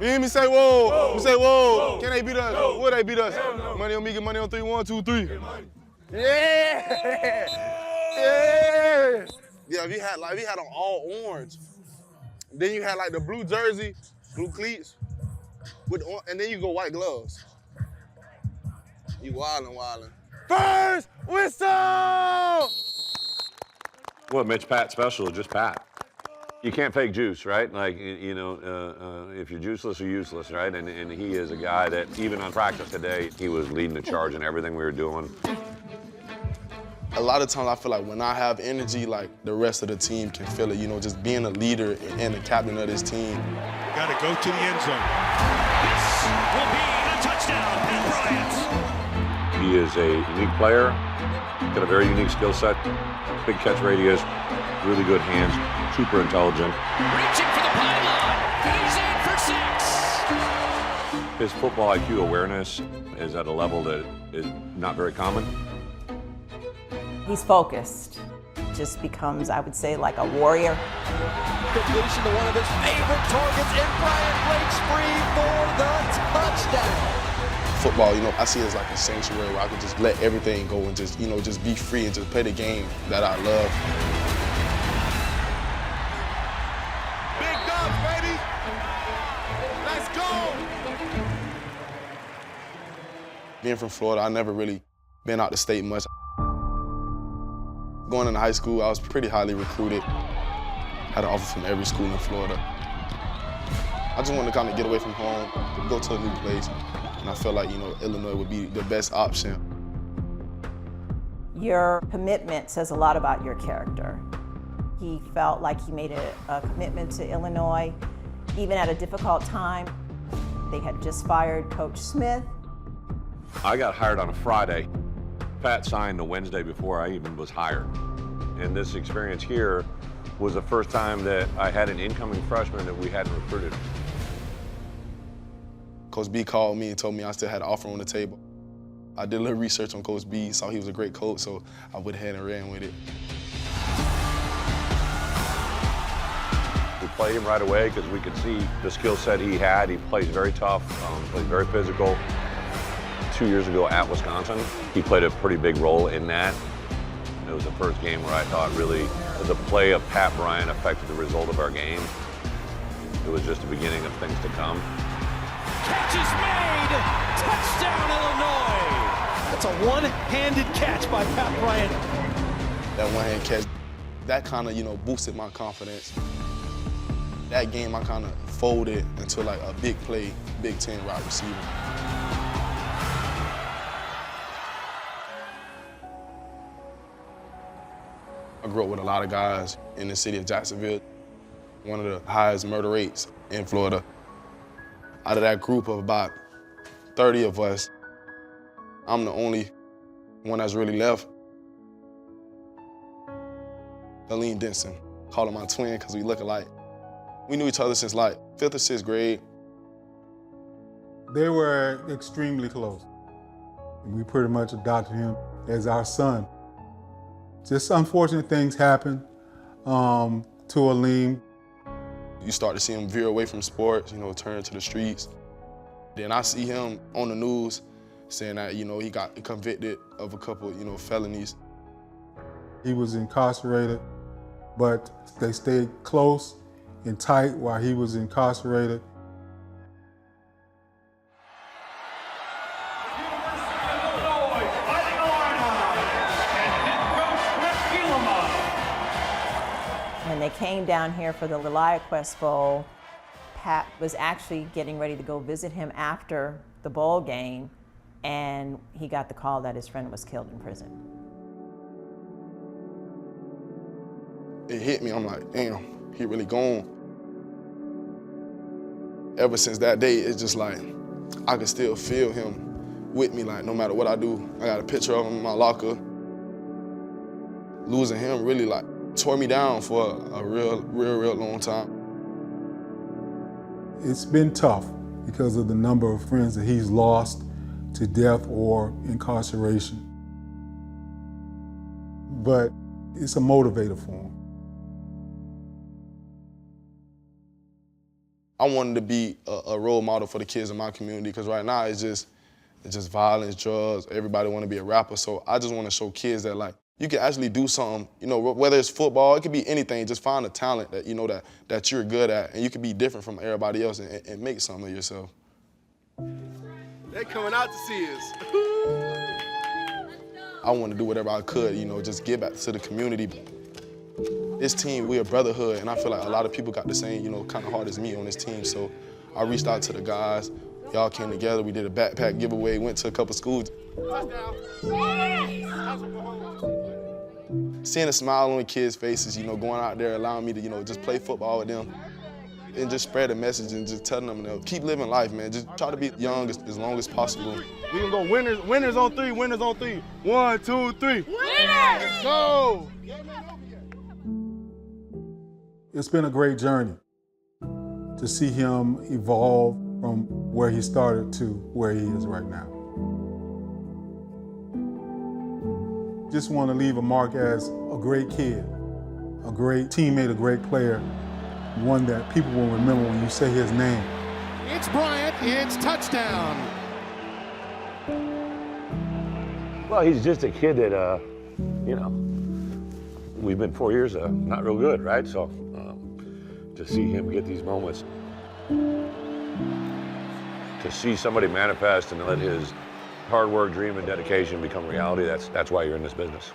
You hear me say whoa? Whoa. We say whoa. Whoa. Can they beat us? No. Will they beat us? No. Money on me, get money on 3, 1, 2, 3. Yeah! Yeah! Yeah, if you had on all orange, then you had like the blue jersey, blue cleats, and then you go white gloves. You wildin'. First whistle! What makes Pat special is just Pat. You can't fake juice, right? Like, if you're juiceless, you're useless, right? And he is a guy that, even on practice today, he was leading the charge in everything we were doing. A lot of times I feel like when I have energy, like the rest of the team can feel it, just being a leader and the captain of this team. Got to go to the end zone. This will be a touchdown, Pat Bryant. He is a unique player, got a very unique skill set, big catch radius, really good hands, super intelligent. Reaching for the pylon, he's in for 6. His football IQ awareness is at a level that is not very common. He's focused. Just becomes, I would say, like a warrior. Completion to one of his favorite targets, and Bryant breaks free for the touchdown. Football, I see it as like a sanctuary where I can just let everything go and just be free and just play the game that I love. Big dogs, baby! Let's go! Being from Florida, I never really been out the state much. Going into high school, I was pretty highly recruited. Had an offer from every school in Florida. I just wanted to kind of get away from home, go to a new place. And I felt like, Illinois would be the best option. Your commitment says a lot about your character. He felt like he made a commitment to Illinois, even at a difficult time. They had just fired Coach Smith. I got hired on a Friday. Pat signed the Wednesday before I even was hired. And this experience here was the first time that I had an incoming freshman that we hadn't recruited. Coach B called me and told me I still had an offer on the table. I did a little research on Coach B, saw he was a great coach, so I went ahead and ran with it. We played him right away because we could see the skill set he had. He plays very tough, plays very physical. 2 years ago at Wisconsin, he played a pretty big role in that. It was the first game where I thought really the play of Pat Bryant affected the result of our game. It was just the beginning of things to come. Catch is made! Touchdown, Illinois! That's a one-handed catch by Pat Bryant. That one-hand catch, that kind of, boosted my confidence. That game, I kind of folded into like a big play, Big Ten wide receiver. I grew up with a lot of guys in the city of Jacksonville, one of the highest murder rates in Florida. Out of that group of about 30 of us, I'm the only one that's really left. Illini Denson, call him my twin because we look alike. We knew each other since like 5th or 6th grade. They were extremely close. And we pretty much adopted him as our son. Just unfortunate things happen to Aleem. You start to see him veer away from sports, turn to the streets. Then I see him on the news saying that, he got convicted of a couple, felonies. He was incarcerated, but they stayed close and tight while he was incarcerated. When they came down here for the LeliaQuest Bowl, Pat was actually getting ready to go visit him after the bowl game, and he got the call that his friend was killed in prison. It hit me, I'm like, damn, he really gone. Ever since that day, it's just like, I can still feel him with me, like no matter what I do. I got a picture of him in my locker. Losing him really like tore me down for a real long time. It's been tough because of the number of friends that he's lost to death or incarceration. But it's a motivator for him. I wanted to be a role model for the kids in my community because right now it's just violence, drugs. Everybody want to be a rapper. So I just want to show kids that like you can actually do something. You know, whether it's football, it could be anything. Just find a talent that you know that you're good at, and you can be different from everybody else and make something of yourself. They're coming out to see us. I want to do whatever I could, you know, just give back to the community. This team, we're a brotherhood, and I feel like a lot of people got the same, you know, kind of heart as me on this team. So I reached out to the guys. We all came together. We did a backpack giveaway, went to a couple schools. Seeing a smile on the kids' faces, you know, going out there, allowing me to, you know, just play football with them and just spread a message and just telling them, you know, keep living life, man. Just try to be young as long as possible. We gonna go winners on three, winners on three. 1, 2, 3. Winners! Let's go! It's been a great journey to see him evolve from where he started to where he is right now. Just want to leave a mark as a great kid, a great teammate, a great player, one that people will remember when you say his name. It's Bryant, it's touchdown. Well, he's just a kid that, you know, we've been 4 years not real good, right? So to see him get these moments, to see somebody manifest and let his hard work, dream, and dedication become reality, that's why you're in this business.